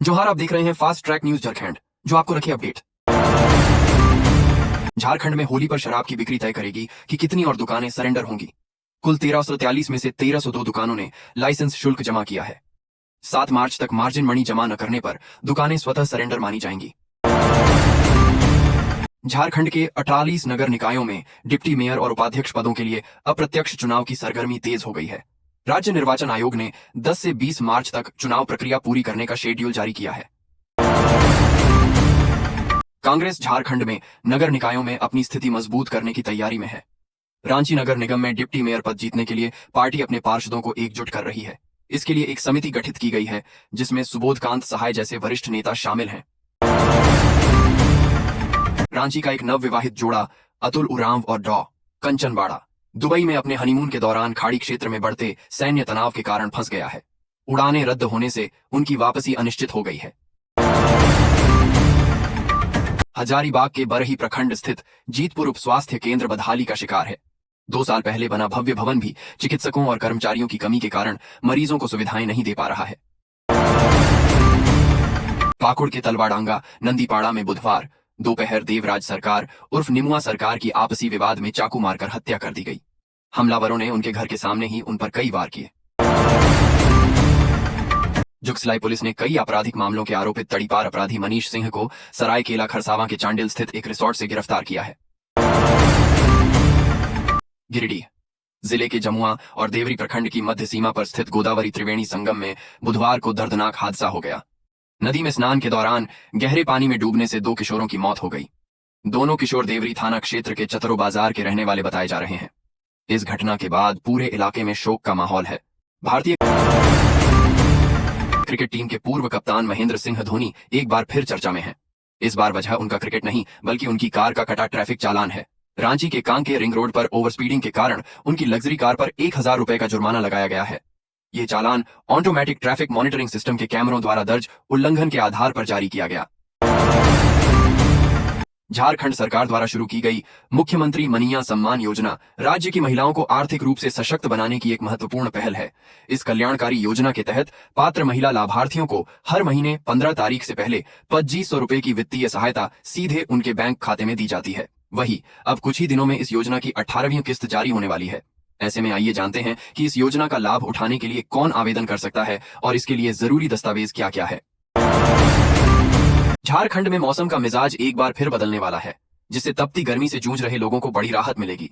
जोहार, आप देख रहे हैं फास्ट ट्रैक न्यूज झारखंड, जो आपको रखे अपडेट। झारखंड में होली पर शराब की बिक्री तय करेगी कि कितनी और दुकानें सरेंडर होंगी। कुल 1343 में से 1302 दुकानों ने लाइसेंस शुल्क जमा किया है। 7 मार्च तक मार्जिन मनी जमा न करने पर दुकानें स्वतः सरेंडर मानी जाएंगी। झारखंड के 48 नगर निकायों में डिप्टी मेयर और उपाध्यक्ष पदों के लिए अप्रत्यक्ष चुनाव की सरगर्मी तेज हो गई है। राज्य निर्वाचन आयोग ने 10 से 20 मार्च तक चुनाव प्रक्रिया पूरी करने का शेड्यूल जारी किया है। कांग्रेस झारखंड में नगर निकायों में अपनी स्थिति मजबूत करने की तैयारी में है। रांची नगर निगम में डिप्टी मेयर पद जीतने के लिए पार्टी अपने पार्षदों को एकजुट कर रही है। इसके लिए एक समिति गठित की गई है, जिसमें सुबोधकांत सहाय जैसे वरिष्ठ नेता शामिल हैं। रांची का एक नवविवाहित जोड़ा अतुल उरांव और डॉ कंचनबाड़ा दुबई में अपने हनीमून के दौरान खाड़ी क्षेत्र में बढ़ते सैन्य तनाव के कारण फंस गया है। उड़ानें रद्द होने से उनकी वापसी अनिश्चित हो गई है। हजारीबाग के बरही प्रखंड स्थित जीतपुर उप स्वास्थ्य केंद्र बदहाली का शिकार है। 2 साल पहले बना भव्य भवन भी चिकित्सकों और कर्मचारियों की कमी के कारण मरीजों को सुविधाएं नहीं दे पा रहा है। पाकुड़ के तलवाडांगा नंदीपाड़ा में बुधवार दोपहर देवराज सरकार उर्फ निमुआ सरकार की आपसी विवाद में चाकू मारकर हत्या कर दी गई। हमलावरों ने उनके घर के सामने ही उन पर कई वार किए। जुगसलाई पुलिस ने कई आपराधिक मामलों के आरोपित तड़ीपार अपराधी मनीष सिंह को सरायकेला खरसावां के चांडिल स्थित एक रिसोर्ट से गिरफ्तार किया है। गिरिडीह जिले के जमुआ और देवरी प्रखंड की मध्य सीमा पर स्थित गोदावरी त्रिवेणी संगम में बुधवार को दर्दनाक हादसा हो गया। नदी में स्नान के दौरान गहरे पानी में डूबने से 2 किशोरों की मौत हो गई। दोनों किशोर देवरी थाना क्षेत्र के चतरो बाजार के रहने वाले बताए जा रहे हैं। इस घटना के बाद पूरे इलाके में शोक का माहौल है। भारतीय क्रिकेट टीम के पूर्व कप्तान महेंद्र सिंह धोनी एक बार फिर चर्चा में हैं। इस बार वजह उनका क्रिकेट नहीं, बल्कि उनकी कार का कटा ट्रैफिक चालान है। रांची के कांके रिंग रोड पर ओवर स्पीडिंग के कारण उनकी लग्जरी कार पर 1000 रुपए का जुर्माना लगाया गया है। ये चालान ऑटोमेटिक ट्रैफिक मॉनिटरिंग सिस्टम के कैमरों द्वारा दर्ज उल्लंघन के आधार पर जारी किया गया। झारखंड सरकार द्वारा शुरू की गई मुख्यमंत्री मनिया सम्मान योजना राज्य की महिलाओं को आर्थिक रूप से सशक्त बनाने की एक महत्वपूर्ण पहल है। इस कल्याणकारी योजना के तहत पात्र महिला लाभार्थियों को हर महीने 15 तारीख से पहले 2500 रुपए की वित्तीय सहायता सीधे उनके बैंक खाते में दी जाती है। वहीं अब कुछ ही दिनों में इस योजना की 18वीं किस्त जारी होने वाली है। ऐसे में आइए जानते हैं कि इस योजना का लाभ उठाने के लिए कौन आवेदन कर सकता है और इसके लिए जरूरी दस्तावेज क्या क्या है। झारखंड में मौसम का मिजाज एक बार फिर बदलने वाला है, जिससे तपती गर्मी से जूझ रहे लोगों को बड़ी राहत मिलेगी।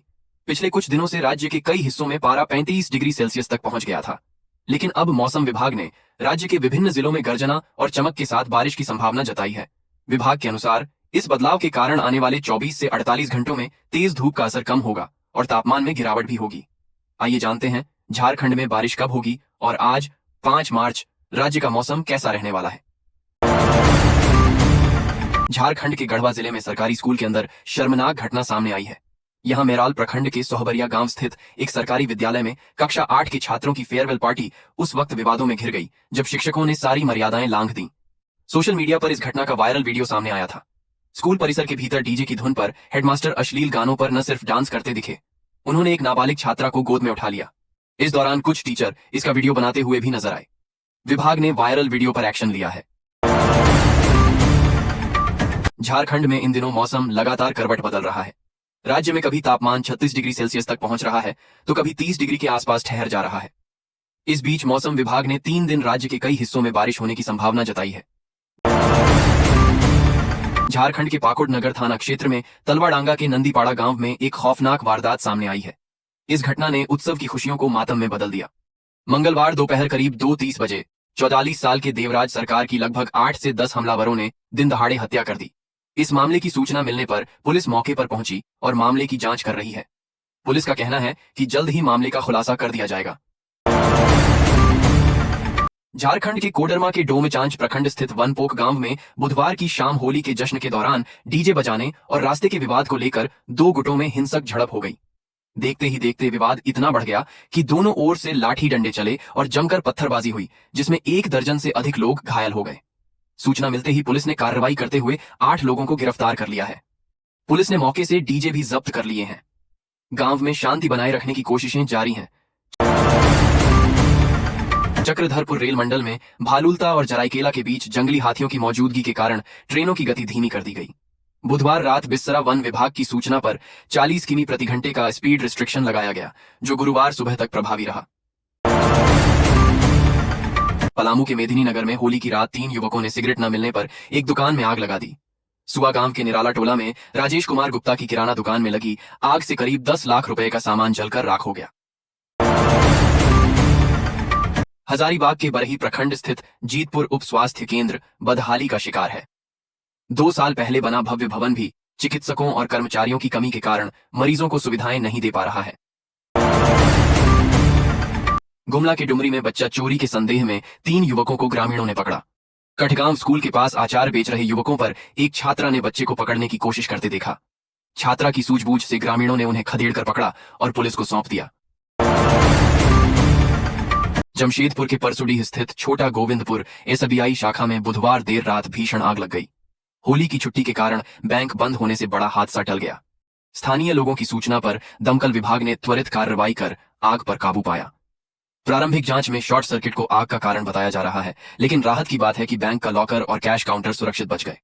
पिछले कुछ दिनों से राज्य के कई हिस्सों में पारा 35 डिग्री सेल्सियस तक पहुंच गया था, लेकिन अब मौसम विभाग ने राज्य के विभिन्न जिलों में गर्जना और चमक के साथ बारिश की संभावना जताई है। विभाग के अनुसार इस बदलाव के कारण आने वाले 24 से 48 घंटों में तेज धूप का असर कम होगा और तापमान में गिरावट भी होगी। आइए जानते हैं झारखंड में बारिश कब होगी और आज 5 मार्च राज्य का मौसम कैसा रहने वाला है। झारखंड के गढ़वा जिले में सरकारी स्कूल के अंदर शर्मनाक घटना सामने आई है। यहां मेराल प्रखंड के सोहबरिया गांव स्थित एक सरकारी विद्यालय में कक्षा 8 के छात्रों की फेयरवेल पार्टी उस वक्त विवादों में घिर गई जब शिक्षकों ने सारी मर्यादाएं लांघ दी। सोशल मीडिया पर इस घटना का वायरल वीडियो सामने आया था। स्कूल परिसर के भीतर डीजे की धुन पर हेडमास्टर अश्लील गानों पर न सिर्फ डांस करते दिखे, उन्होंने एक नाबालिग छात्रा को गोद में उठा लिया। इस दौरान कुछ टीचर इसका वीडियो बनाते हुए भी नजर आए। विभाग ने वायरल वीडियो पर एक्शन लिया है। झारखंड में इन दिनों मौसम लगातार करवट बदल रहा है। राज्य में कभी तापमान 36 डिग्री सेल्सियस तक पहुंच रहा है तो कभी 30 डिग्री के आसपास ठहर जा रहा है। इस बीच मौसम विभाग ने 3 दिन राज्य के कई हिस्सों में बारिश होने की संभावना जताई है। झारखंड के पाकुड़ नगर थाना क्षेत्र में तलवाडांगा के नंदीपाड़ा गांव में एक खौफनाक वारदात सामने आई है। इस घटना ने उत्सव की खुशियों को मातम में बदल दिया। मंगलवार दोपहर करीब 2:30 बजे 44 साल के देवराज सरकार की लगभग 8 से 10 हमलावरों ने दिन दहाड़े हत्या कर दी। इस मामले की सूचना मिलने पर पुलिस मौके पर पहुंची और मामले की जांच कर रही है। पुलिस का कहना है कि जल्द ही मामले का खुलासा कर दिया जाएगा। झारखंड के कोडरमा के डोमचांच प्रखंड स्थित वनपोक गांव में बुधवार की शाम होली के जश्न के दौरान डीजे बजाने और रास्ते के विवाद को लेकर 2 गुटों में हिंसक झड़प हो गई। देखते ही देखते विवाद इतना बढ़ गया कि दोनों ओर से लाठी डंडे चले और जमकर पत्थरबाजी हुई, जिसमें 1 दर्जन से अधिक लोग घायल हो गए। सूचना मिलते ही पुलिस ने कार्रवाई करते हुए 8 लोगों को गिरफ्तार कर लिया है। पुलिस ने मौके से डीजे भी जब्त कर लिए हैं। गांव में शांति बनाए रखने की कोशिशें जारी हैं। चक्रधरपुर रेल मंडल में भालुलता और जराईकेला के बीच जंगली हाथियों की मौजूदगी के कारण ट्रेनों की गति धीमी कर दी गई। बुधवार रात बिस्सरा वन विभाग की सूचना पर 40 किमी प्रति घंटे का स्पीड रिस्ट्रिक्शन लगाया गया, जो गुरुवार सुबह तक प्रभावी रहा। पलामू के मेदिनी नगर में होली की रात 3 युवकों ने सिगरेट न मिलने पर एक दुकान में आग लगा दी। सुआ गांव के निराला टोला में राजेश कुमार गुप्ता की किराना दुकान में लगी आग से करीब 10 लाख रुपए का सामान जलकर राख हो गया। हजारीबाग के बरही प्रखंड स्थित जीतपुर उप स्वास्थ्य केंद्र बदहाली का शिकार है। 2 साल पहले बना भव्य भवन भी चिकित्सकों और कर्मचारियों की कमी के कारण मरीजों को सुविधाएं नहीं दे पा रहा है। गुमला के डुमरी में बच्चा चोरी के संदेह में 3 युवकों को ग्रामीणों ने पकड़ा। कठगांव स्कूल के पास आचार बेच रहे युवकों पर एक छात्रा ने बच्चे को पकड़ने की कोशिश करते देखा। छात्रा की सूझबूझ से ग्रामीणों ने उन्हें खदेड़कर पकड़ा और पुलिस को सौंप दिया। जमशेदपुर के परसुडीह स्थित छोटा गोविंदपुर एसबीआई शाखा में बुधवार देर रात भीषण आग लग गई। होली की छुट्टी के कारण बैंक बंद होने से बड़ा हादसा टल गया। स्थानीय लोगों की सूचना पर दमकल विभाग ने त्वरित कार्रवाई कर आग पर काबू पाया। प्रारंभिक जांच में शॉर्ट सर्किट को आग का कारण बताया जा रहा है, लेकिन राहत की बात है कि बैंक का लॉकर और कैश काउंटर सुरक्षित बच गए।